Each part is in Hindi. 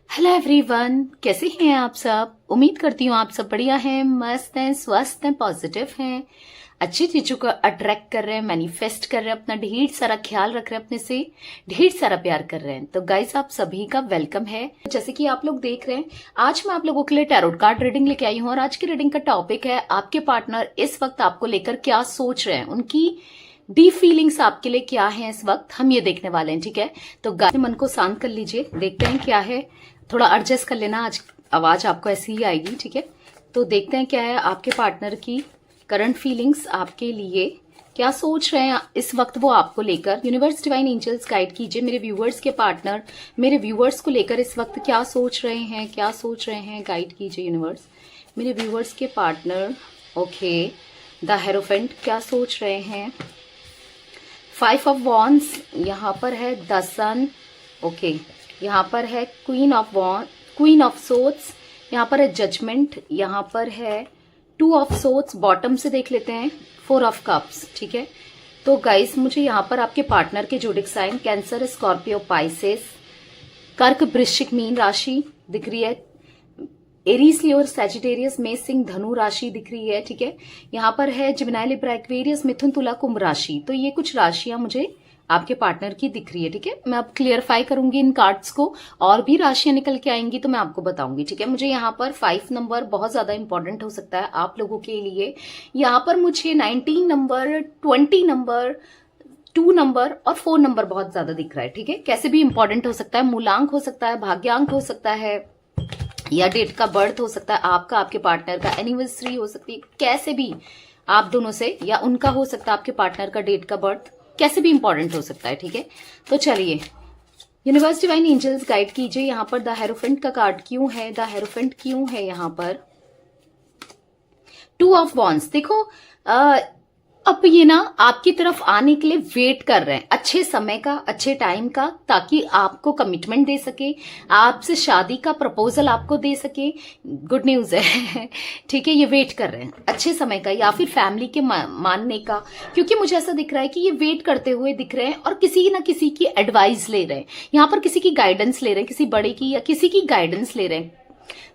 हेलो एवरीवन, कैसे हैं आप सब। उम्मीद करती हूँ आप सब बढ़िया हैं, मस्त हैं, स्वस्थ हैं, पॉजिटिव हैं, अच्छी चीजों को अट्रैक्ट कर रहे हैं, मैनिफेस्ट कर रहे हैं, अपना ढेर सारा ख्याल रख रहे हैं, अपने से ढेर सारा प्यार कर रहे हैं। तो गाइस, आप सभी का वेलकम है। जैसे कि आप लोग देख रहे हैं, आज मैं आप लोगों के लिए टैरोट कार्ड रीडिंग लेके आई हूँ और आज की रीडिंग का टॉपिक है आपके पार्टनर इस वक्त आपको लेकर क्या सोच रहे हैं, उनकी डीप फीलिंग्स आपके लिए क्या है इस वक्त, हम ये देखने वाले हैं। ठीक है, तो गाइस मन को शांत कर लीजिए, देखते हैं क्या है। थोड़ा एडजस्ट कर लेना, आज आवाज आपको ऐसी ही आएगी। ठीक है, तो देखते हैं क्या है आपके पार्टनर की करंट फीलिंग्स, आपके लिए क्या सोच रहे हैं इस वक्त वो आपको लेकर। यूनिवर्स डिवाइन एंजल्स गाइड कीजिए मेरे व्यूवर्स के पार्टनर, मेरे व्यूवर्स को लेकर इस वक्त क्या सोच रहे हैं, क्या सोच रहे हैं, गाइड कीजिए यूनिवर्स मेरे व्यूवर्स के पार्टनर। ओके, द हेरोफेंट क्या सोच रहे हैं। 5 ऑफ वॉन्ड्स यहाँ पर है, द सन। ओके, यहाँ पर है क्वीन ऑफ सोर्ड्स, यहाँ पर है जजमेंट, यहाँ पर है 2 ऑफ सोर्ड्स। बॉटम से देख लेते हैं 4 ऑफ कप्स। ठीक है, तो गाइस मुझे यहाँ पर आपके पार्टनर के zodiac sign Cancer, Scorpio, Pisces, Kark, Vrishchik, mean राशि दिख रही है। एरीज, लियो, सैजिटेरियस, मेष, सिंह, धनु राशि दिख रही है। ठीक है, यहाँ पर है जिमिनाई, लिब्रा, एक्वेरियस, मिथुन, तुला, कुंभ राशि। तो ये कुछ राशियां मुझे आपके पार्टनर की दिख रही है। ठीक है, मैं अब क्लियरफाई करूंगी इन कार्ड्स को, और भी राशियां निकल के आएंगी तो मैं आपको बताऊंगी। ठीक है, मुझे यहाँ पर 5 नंबर बहुत ज्यादा इंपॉर्टेंट हो सकता है आप लोगों के लिए। यहाँ पर मुझे 19 नंबर, 20 नंबर, 2 नंबर और 4 नंबर बहुत ज्यादा दिख रहा है। ठीक है, कैसे भी इंपॉर्टेंट हो सकता है, मूलांक हो सकता है, भाग्यांक हो सकता है, या डेट का बर्थ हो सकता है आपका, आपके पार्टनर का एनिवर्सरी हो सकती है, कैसे भी आप दोनों से, या उनका हो सकता है आपके पार्टनर का डेट का बर्थ, कैसे भी इंपॉर्टेंट हो सकता है। ठीक है, तो चलिए यूनिवर्स डिवाइन एंजल्स गाइड कीजिए यहाँ पर द हेरोफेंट का कार्ड क्यों है, द हेरोफेंट क्यों है यहाँ पर। 2 ऑफ वॉन्ड्स, देखो अब ये ना आपकी तरफ आने के लिए वेट कर रहे हैं, अच्छे समय का, अच्छे टाइम का, ताकि आपको कमिटमेंट दे सके, आपसे शादी का प्रपोजल आपको दे सके। गुड न्यूज है। ठीक है, ये वेट कर रहे हैं अच्छे समय का, या फिर फैमिली के मानने का, क्योंकि मुझे ऐसा दिख रहा है कि ये वेट करते हुए दिख रहे हैं और किसी ना किसी की एडवाइस ले रहे हैं, यहाँ पर किसी की गाइडेंस ले रहे हैं, किसी बड़े की या किसी की गाइडेंस ले रहे हैं।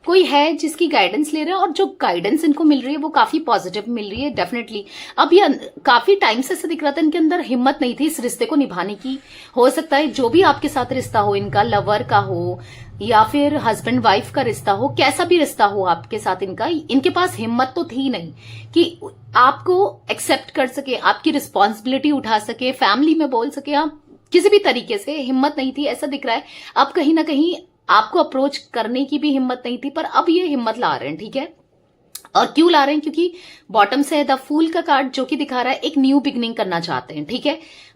कोई है जिसकी गाइडेंस ले रहे हैं और जो गाइडेंस इनको मिल रही है वो काफी पॉजिटिव मिल रही है डेफिनेटली। अब ये काफी टाइम से ऐसा दिख रहा था इनके अंदर हिम्मत नहीं थी इस रिश्ते को निभाने की। हो सकता है जो भी आपके साथ रिश्ता हो, इनका लवर का हो या फिर हस्बैंड वाइफ का रिश्ता हो, कैसा भी रिश्ता हो आपके साथ इनका, इनके पास हिम्मत तो थी नहीं कि आपको एक्सेप्ट कर सके, आपकी रिस्पॉन्सिबिलिटी उठा सके, फैमिली में बोल सके, आप किसी भी तरीके से हिम्मत नहीं थी ऐसा दिख रहा है। अब कहीं ना कहीं आपको अप्रोच करने की भी हिम्मत नहीं थी, पर अब ये हिम्मत ला रहे हैं। ठीक है, और क्यों ला रहे हैं, क्योंकि बॉटम से है द फूल का कार्ड जो कि दिखा रहा है एक न्यू बिगनिंग करना चाहते हैं। ठीक है,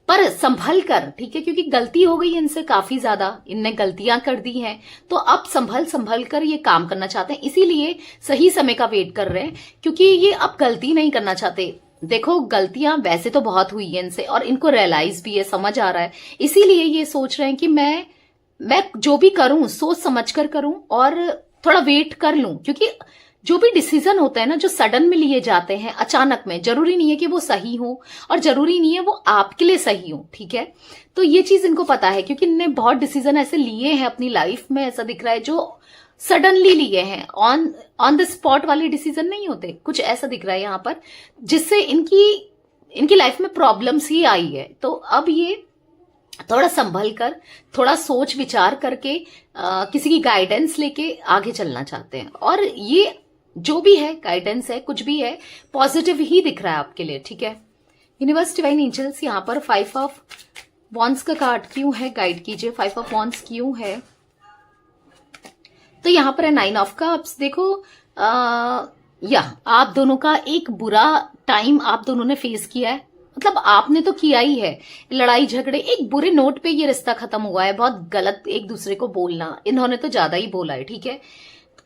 पर संभल कर, ठीक है, क्योंकि गलती हो गई है इनसे काफी ज्यादा, इनने गलतियां कर दी हैं, तो अब संभल कर ये काम करना चाहते हैं, इसीलिए सही समय का वेट कर रहे हैं, क्योंकि ये अब गलती नहीं करना चाहते। देखो, गलतियां वैसे तो बहुत हुई है इनसे और इनको रियलाइज भी है, समझ आ रहा है, इसीलिए ये सोच रहे हैं कि मैं जो भी करूं सोच समझ कर करूं और थोड़ा वेट कर लूं, क्योंकि जो भी डिसीजन होता है ना, जो सडन में लिए जाते हैं अचानक में, जरूरी नहीं है कि वो सही हो और जरूरी नहीं है वो आपके लिए सही हो। ठीक है, तो ये चीज इनको पता है, क्योंकि इन्होंने बहुत डिसीजन ऐसे लिए हैं अपनी लाइफ में, ऐसा दिख रहा है जो सडनली लिए हैं, ऑन द स्पॉट वाले डिसीजन नहीं होते, कुछ ऐसा दिख रहा है यहाँ पर, जिससे इनकी लाइफ में प्रॉब्लम्स ही आई है। तो अब ये थोड़ा संभल कर, थोड़ा सोच विचार करके किसी की गाइडेंस लेके आगे चलना चाहते हैं, और ये जो भी है गाइडेंस है, कुछ भी है, पॉजिटिव ही दिख रहा है आपके लिए। ठीक है, यूनिवर्स डिवाइन एंजल्स यहाँ पर 5 ऑफ वॉन्ड्स का कार्ड क्यों है, गाइड कीजिए 5 ऑफ वॉन्ड्स क्यों है। तो यहाँ पर है 9 ऑफ कप्स। देखो या आप दोनों का एक बुरा टाइम आप दोनों ने फेस किया है, मतलब आपने तो किया ही है, लड़ाई झगड़े, एक बुरे नोट पे ये रिश्ता खत्म हुआ है, बहुत गलत एक दूसरे को बोलना, इन्होंने तो ज्यादा ही बोला है। ठीक है,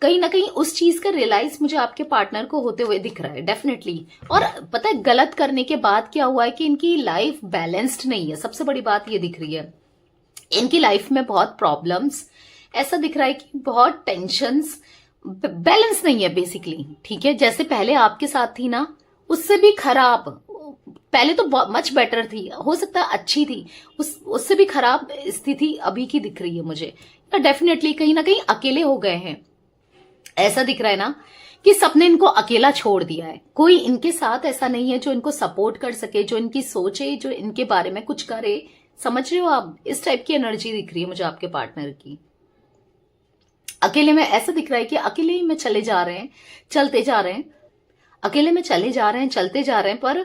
कहीं ना कहीं उस चीज का रियलाइज मुझे आपके पार्टनर को होते हुए दिख रहा है डेफिनेटली। और पता है गलत करने के बाद क्या हुआ है कि इनकी लाइफ बैलेंस्ड नहीं है, सबसे बड़ी बात ये दिख रही है। इनकी लाइफ में बहुत प्रॉब्लम्स, ऐसा दिख रहा है कि बहुत टेंशंस, बैलेंस नहीं है बेसिकली। ठीक है, जैसे पहले आपके साथ थी ना, उससे भी खराब पहले तो मच बेटर थी, हो सकता है अच्छी थी, उससे भी खराब स्थिति अभी की दिख रही है मुझे। डेफिनेटली कहीं ना कहीं अकेले हो गए हैं, ऐसा दिख रहा है ना कि सबने इनको अकेला छोड़ दिया है। कोई इनके साथ ऐसा नहीं है जो इनको सपोर्ट कर सके, जो इनकी सोचे, जो इनके बारे में कुछ करे। समझ रहे हो आप? इस टाइप की एनर्जी दिख रही है मुझे आपके पार्टनर की। अकेले में ऐसा दिख रहा है कि अकेले ही में चले जा रहे हैं, चलते जा रहे हैं, अकेले में चले जा रहे हैं, चलते जा रहे हैं, पर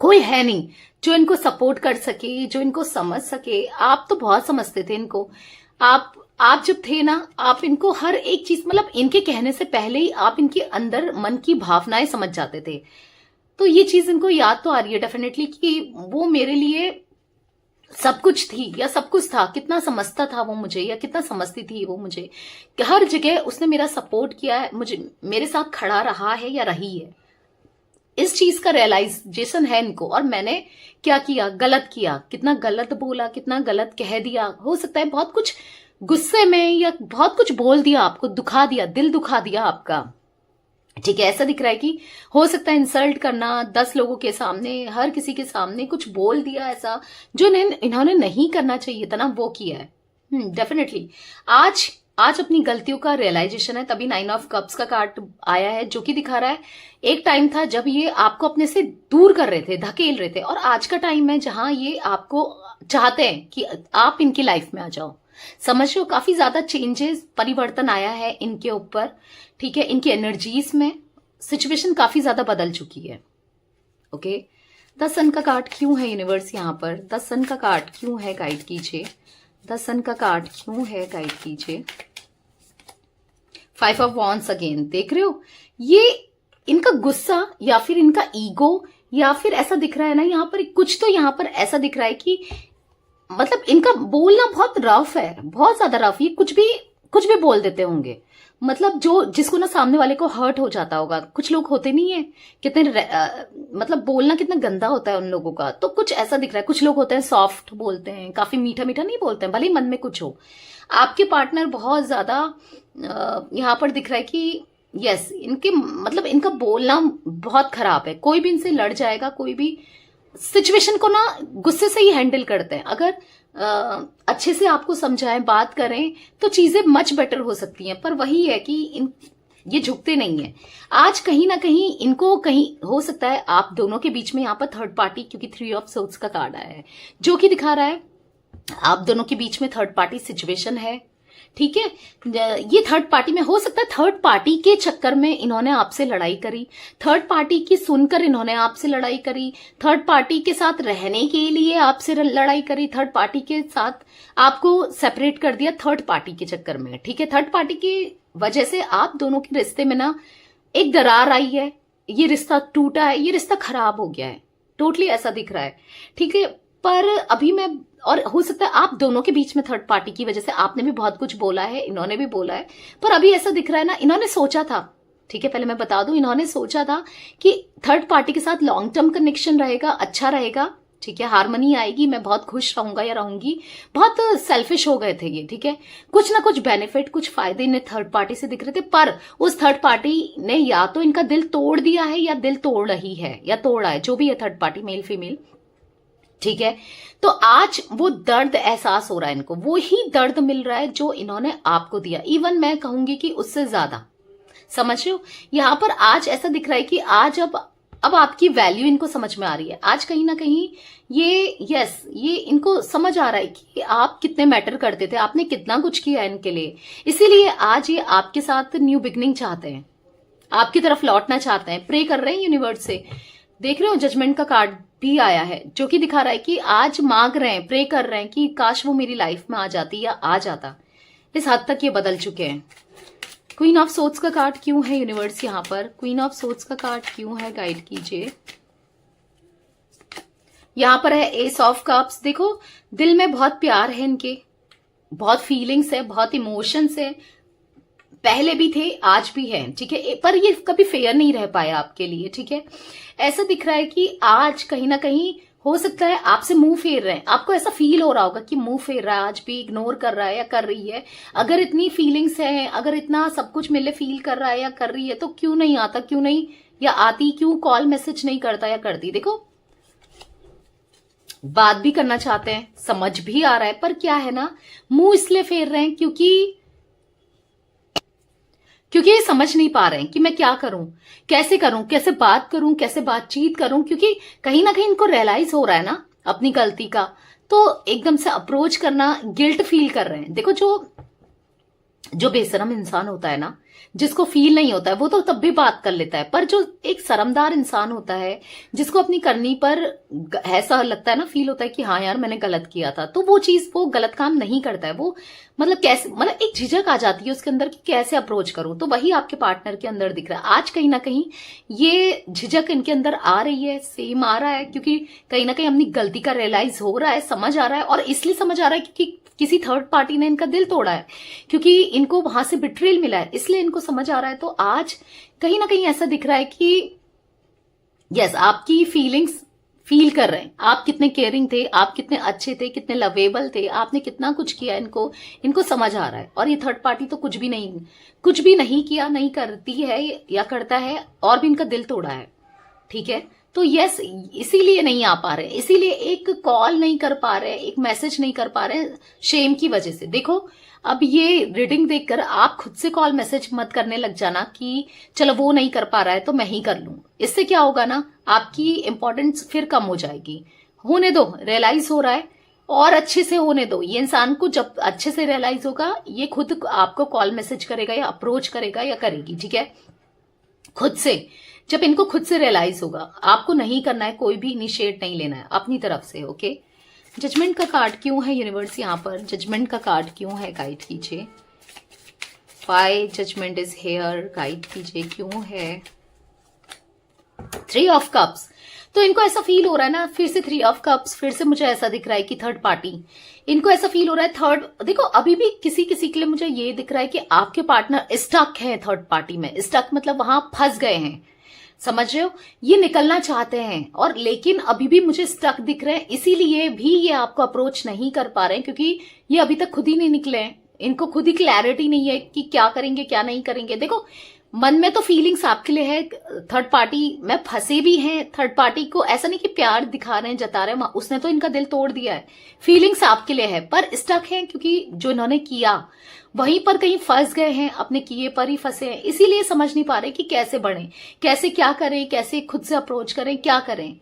कोई है नहीं जो इनको सपोर्ट कर सके, जो इनको समझ सके। आप तो बहुत समझते थे इनको। आप जब थे ना, आप इनको हर एक चीज, मतलब इनके कहने से पहले ही आप इनके अंदर मन की भावनाएं समझ जाते थे। तो ये चीज इनको याद तो आ रही है डेफिनेटली कि वो मेरे लिए सब कुछ थी या सब कुछ था। कितना समझता था वो मुझे, या कितना समझती थी वो मुझे, कि हर जगह उसने मेरा सपोर्ट किया है, मुझे मेरे साथ खड़ा रहा है या रही है। इस चीज का रियलाइजेशन है इनको। और मैंने क्या किया, गलत किया, कितना गलत बोला, कितना गलत कह दिया। हो सकता है बहुत कुछ गुस्से में या बहुत कुछ बोल दिया, आपको दुखा दिया, दिल दुखा दिया आपका। ठीक है, ऐसा दिख रहा है कि हो सकता है इंसल्ट करना 10 लोगों के सामने, हर किसी के सामने कुछ बोल दिया ऐसा जो इन्होंने नहीं करना चाहिए था ना, वो किया है। डेफिनेटली आज अपनी गलतियों का रियलाइजेशन है, तभी 9 ऑफ कप्स का कार्ड आया है, जो कि दिखा रहा है एक टाइम था जब ये आपको अपने से दूर कर रहे थे, धकेल रहे थे, और आज का टाइम है जहां ये आपको चाहते हैं कि आप इनकी लाइफ में आ जाओ। समझ रहे हो? काफी ज्यादा चेंजेस, परिवर्तन आया है इनके ऊपर। ठीक है, इनकी एनर्जीज में सिचुएशन काफी ज्यादा बदल चुकी है। ओके, 10 सन का कार्ड क्यों है यूनिवर्स यहाँ पर? 10 सन का कार्ड क्यों है? गाइड कीजिए। 10 सन का कार्ड क्यों है? गाइड कीजिए। 5 ऑफ वॉन्ड्स अगेन, देख रहे हो? ये इनका गुस्सा या फिर इनका ईगो, या फिर ऐसा दिख रहा है ना यहाँ पर, कुछ तो यहाँ पर ऐसा दिख रहा है कि मतलब इनका बोलना बहुत रफ है, बहुत ज्यादा रफ। ये कुछ भी बोल देते होंगे, मतलब जिसको ना सामने वाले को हर्ट हो जाता होगा। कुछ लोग होते नहीं है कितने मतलब बोलना कितना गंदा होता है उन लोगों का, तो कुछ ऐसा दिख रहा है। कुछ लोग होते हैं सॉफ्ट बोलते हैं, काफी मीठा मीठा नहीं बोलते हैं, भले ही मन में कुछ हो। आपके पार्टनर बहुत ज्यादा यहाँ पर दिख रहा है कि यस, इनके मतलब इनका बोलना बहुत खराब है। कोई भी इनसे लड़ जाएगा, कोई भी सिचुएशन को ना गुस्से से ही हैंडल करते हैं। अगर अच्छे से आपको समझाएं, बात करें, तो चीजें मच बेटर हो सकती हैं। पर वही है कि ये झुकते नहीं है। आज कहीं ना कहीं इनको, कहीं हो सकता है आप दोनों के बीच में यहाँ पर थर्ड पार्टी, क्योंकि 3 ऑफ सोर्ड्स का कार्ड आया है, जो कि दिखा रहा है आप दोनों के बीच में थर्ड पार्टी सिचुएशन है। ठीक है, ये थर्ड पार्टी में हो सकता है, थर्ड पार्टी के चक्कर में इन्होंने आपसे लड़ाई करी, थर्ड पार्टी की सुनकर इन्होंने आपसे लड़ाई करी, थर्ड पार्टी के साथ रहने के लिए आपसे लड़ाई करी, थर्ड पार्टी के साथ आपको सेपरेट कर दिया थर्ड पार्टी के चक्कर में। ठीक है, थर्ड पार्टी की वजह से आप दोनों के रिश्ते में ना एक दरार आई है, ये रिश्ता टूटा है, ये रिश्ता खराब हो गया है, टोटली ऐसा दिख रहा है। ठीक है, पर अभी मैं, और हो सकता है आप दोनों के बीच में थर्ड पार्टी की वजह से आपने भी बहुत कुछ बोला है, इन्होंने भी बोला है, पर अभी ऐसा दिख रहा है ना, इन्होंने सोचा था, ठीक है, पहले मैं बता दूं, इन्होंने सोचा था कि थर्ड पार्टी के साथ लॉन्ग टर्म कनेक्शन रहेगा, अच्छा रहेगा। ठीक है, हार्मनी आएगी, मैं बहुत खुश रहूंगा या रहूंगी। बहुत सेल्फिश हो गए थे ये। ठीक है, कुछ ना कुछ बेनिफिट, कुछ फायदे इन्हें थर्ड पार्टी से दिख रहे थे, पर उस थर्ड पार्टी ने या तो इनका दिल तोड़ दिया है या दिल तोड़ रही है या तोड़ा है, जो भी है थर्ड पार्टी, मेल फीमेल। ठीक है, तो आज वो दर्द एहसास हो रहा है इनको, वो ही दर्द मिल रहा है जो इन्होंने आपको दिया, इवन मैं कहूंगी कि उससे ज्यादा। समझ रहे हो? यहां पर आज ऐसा दिख रहा है कि आज अब आपकी वैल्यू इनको समझ में आ रही है। आज कहीं ना कहीं ये इनको समझ आ रहा है कि आप कितने मैटर करते थे, आपने कितना कुछ किया इनके लिए, इसीलिए आज ये आपके साथ न्यू बिगनिंग चाहते हैं, आपकी तरफ लौटना चाहते हैं, प्रे कर रहे हैं यूनिवर्स से। देख रहे हो, जजमेंट का कार्ड भी आया है, जो कि दिखा रहा है कि आज मांग रहे हैं, प्रे कर रहे हैं कि काश वो मेरी लाइफ में आ जाती या आ जाता। इस हद तक ये बदल चुके हैं। क्वीन ऑफ सोर्ड्स का कार्ड क्यों है यूनिवर्स यहाँ पर? क्वीन ऑफ सोर्ड्स का कार्ड क्यों है? गाइड कीजिए। यहाँ पर है एस ऑफ कप्स। देखो, दिल में बहुत प्यार है इनके, बहुत फीलिंग्स है, बहुत इमोशंस है, पहले भी थे, आज भी है। ठीक है, पर ये कभी फेयर नहीं रह पाया आपके लिए। ठीक है, ऐसा दिख रहा है कि आज कहीं ना कहीं हो सकता है आपसे मुंह फेर रहे हैं, आपको ऐसा फील हो रहा होगा कि मुंह फेर रहा है, आज भी इग्नोर कर रहा है या कर रही है। अगर इतनी फीलिंग्स है, अगर इतना सब कुछ मिले फील कर रहा है या कर रही है, तो क्यों नहीं आता, क्यों नहीं या आती क्यों, कॉल मैसेज नहीं करता या करती। देखो बात भी करना चाहते हैं, समझ भी आ रहा है, पर क्या है ना, मुंह इसलिए फेर रहे हैं क्योंकि ये समझ नहीं पा रहे हैं कि मैं क्या करूं, कैसे बात करूं, कैसे बातचीत करूं, क्योंकि कहीं ना कहीं इनको रियलाइज हो रहा है ना अपनी गलती का, तो एकदम से अप्रोच करना, गिल्ट फील कर रहे हैं। देखो जो बेशरम इंसान होता है ना, जिसको फील नहीं होता है, वो तो तब भी बात कर लेता है, पर जो एक शर्मदार इंसान होता है, जिसको अपनी करनी पर ऐसा लगता है ना, फील होता है कि हाँ यार मैंने गलत किया था, तो वो गलत काम नहीं करता है। वो मतलब कैसे, मतलब एक झिझक आ जाती है उसके अंदर कि कैसे अप्रोच करूं, तो वही आपके पार्टनर के अंदर दिख रहा है। आज कहीं ना कहीं ये झिझक इनके अंदर आ रही है, सेम आ रहा है, क्योंकि कहीं ना कहीं अपनी गलती का रियलाइज हो रहा है, समझ आ रहा है, और इसलिए समझ आ रहा है क्योंकि किसी थर्ड पार्टी ने इनका दिल तोड़ा है, क्योंकि इनको वहां से बिट्रेल मिला है, इसलिए इनको समझ आ रहा है। तो आज कहीं ना कहीं ऐसा दिख रहा है कि यस, आपकी फीलिंग्स फील कर रहे हैं, आप कितने केयरिंग थे, आप कितने अच्छे थे, कितने लवेबल थे, आपने कितना कुछ किया, इनको समझ आ रहा है। और ये थर्ड पार्टी तो कुछ भी नहीं किया, नहीं करती है या करता है, और भी इनका दिल तोड़ा है। ठीक है, तो यस, इसीलिए नहीं आ पा रहे, इसीलिए एक कॉल नहीं कर पा रहे, एक मैसेज नहीं कर पा रहे, शेम की वजह से। देखो अब ये रीडिंग देखकर आप खुद से कॉल मैसेज मत करने लग जाना कि चलो वो नहीं कर पा रहा है तो मैं ही कर लूं। इससे क्या होगा ना, आपकी इंपॉर्टेंस फिर कम हो जाएगी। होने दो, रियलाइज हो रहा है और अच्छे से होने दो। ये इंसान को जब अच्छे से रियलाइज होगा, ये खुद आपको कॉल मैसेज करेगा या अप्रोच करेगा या करेगी। ठीक है, खुद से, जब इनको खुद से रियलाइज होगा, आपको नहीं करना है, कोई भी इनिशिएट नहीं लेना है अपनी तरफ से। ओके, जजमेंट का कार्ड क्यों है यूनिवर्स यहाँ पर, जजमेंट का कार्ड क्यों है, गाइड कीजिए। Why judgement is here, guide कीजिए क्यों है। 3 ऑफ कप्स, तो इनको ऐसा फील हो रहा है ना, फिर से 3 ऑफ कप्स, फिर से मुझे ऐसा दिख रहा है कि थर्ड पार्टी, इनको ऐसा फील हो रहा है थर्ड। देखो अभी भी किसी किसी के लिए मुझे ये दिख रहा है कि आपके पार्टनर स्टक है थर्ड पार्टी में। स्टक मतलब वहां फंस गए हैं, समझ रहे हो, ये निकलना चाहते हैं, और लेकिन अभी भी मुझे स्टक दिख रहे हैं, इसीलिए भी ये आपको अप्रोच नहीं कर पा रहे हैं, क्योंकि ये अभी तक खुद ही नहीं निकले हैं। इनको खुद ही क्लैरिटी नहीं है कि क्या करेंगे क्या नहीं करेंगे। देखो मन में तो फीलिंग्स आपके लिए है, थर्ड पार्टी में फंसे भी हैं, थर्ड पार्टी को ऐसा नहीं कि प्यार दिखा रहे हैं, जता रहे हैं, उसने तो इनका दिल तोड़ दिया है। फीलिंग्स आपके लिए है, पर स्टक है, क्योंकि जो इन्होंने किया वहीं पर कहीं फंस गए हैं, अपने किए पर ही फंसे हैं, इसीलिए समझ नहीं पा रहे कि कैसे बढ़े, कैसे क्या करें, कैसे खुद से अप्रोच करें, क्या करें।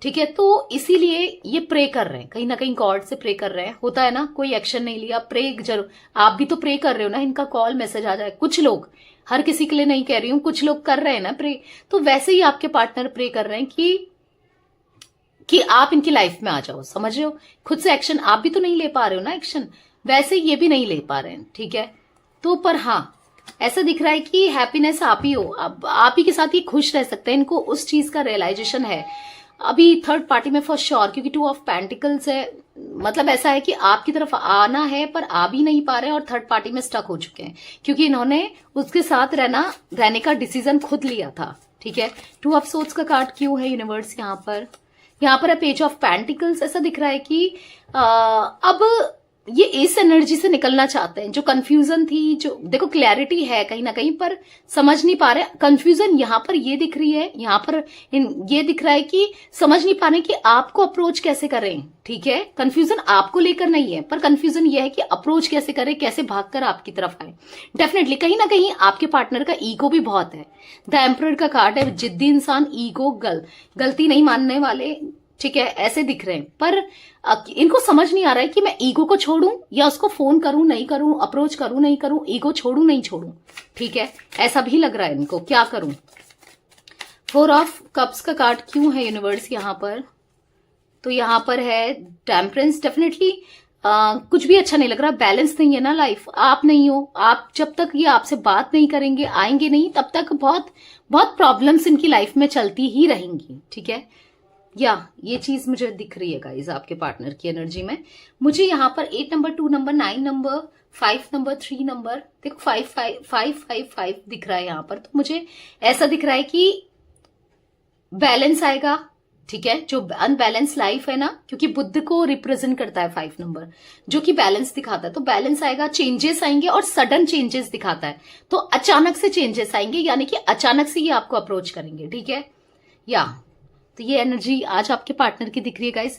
ठीक है, तो इसीलिए ये प्रे कर रहे हैं, कहीं ना कहीं गॉड से प्रे कर रहे हैं। होता है ना, कोई एक्शन नहीं लिया, प्रे जरूर, आप भी तो प्रे कर रहे हो ना, इनका कॉल मैसेज आ जाए। कुछ लोग, हर किसी के लिए नहीं कह रही हूं, कुछ लोग कर रहे हैं ना प्रे, तो वैसे ही आपके पार्टनर प्रे कर रहे हैं कि आप इनकी लाइफ में आ जाओ। समझ रहे हो, खुद से एक्शन आप भी तो नहीं ले पा रहे हो ना, एक्शन वैसे ये भी नहीं ले पा रहे हैं। ठीक है, तो पर हाँ ऐसा दिख रहा है कि हैप्पीनेस आप ही हो, अब आप ही के साथ ये खुश रह सकते हैं, इनको उस चीज का रियलाइजेशन है अभी थर्ड पार्टी में फॉर श्योर, क्योंकि 2 ऑफ पेंटिकल्स है, मतलब ऐसा है कि आपकी तरफ आना है पर आ भी नहीं पा रहे हैं, और थर्ड पार्टी में स्टक हो चुके हैं, क्योंकि इन्होंने उसके साथ रहने का डिसीजन खुद लिया था। ठीक है, 2 ऑफ सोर्ड्स का कार्ड क्यों है यूनिवर्स यहाँ पर है पेज ऑफ पेंटिकल्स। ऐसा दिख रहा है कि अब ये इस एनर्जी से निकलना चाहते हैं, जो कंफ्यूजन थी, जो देखो क्लैरिटी है कहीं ना कहीं पर समझ नहीं पा रहे। कंफ्यूजन यहाँ पर ये दिख रही है, यहाँ पर ये दिख रहा है कि समझ नहीं पा रहे कि आपको अप्रोच कैसे करें। ठीक है, कंफ्यूजन आपको लेकर नहीं है, पर कंफ्यूजन ये है कि अप्रोच कैसे करें, कैसे भागकर आपकी तरफ आए। डेफिनेटली कहीं ना कहीं आपके पार्टनर का ईगो भी बहुत है। द एम्परर का कार्ड है, जिद्दी इंसान, ईगो, गलती नहीं मानने वाले। ठीक है, ऐसे दिख रहे हैं, पर इनको समझ नहीं आ रहा है कि मैं ईगो को छोड़ूं या उसको फोन करूं नहीं करूं, अप्रोच करूं नहीं करूं, ईगो छोड़ूं नहीं छोड़ूं। ठीक है, ऐसा भी लग रहा है इनको, क्या करूं। 4 ऑफ कप्स का कार्ड क्यों है यूनिवर्स यहाँ पर, तो यहाँ पर है टेम्परेंस। डेफिनेटली कुछ भी अच्छा नहीं लग रहा, बैलेंस नहीं है ना लाइफ, आप नहीं हो, आप जब तक ये आपसे बात नहीं करेंगे, आएंगे नहीं, तब तक बहुत बहुत प्रॉब्लम्स इनकी लाइफ में चलती ही रहेंगी। ठीक है, या ये चीज मुझे दिख रही है गाइज आपके पार्टनर की एनर्जी में। मुझे यहाँ पर 8 number, 2 number, 9 number, 5 number, 3 number, देखो 5 दिख रहा है यहाँ पर। तो मुझे ऐसा दिख रहा है कि बैलेंस आएगा, ठीक है, जो अनबैलेंस लाइफ है ना, क्योंकि बुद्ध को रिप्रेजेंट करता है 5 नंबर, जो कि बैलेंस दिखाता है, तो बैलेंस आएगा, चेंजेस आएंगे और सडन चेंजेस दिखाता है, तो अचानक से चेंजेस आएंगे, यानी कि अचानक से ये आपको अप्रोच करेंगे, ठीक है। या तो ये एनर्जी आज आपके पार्टनर की दिख रही है गाइस।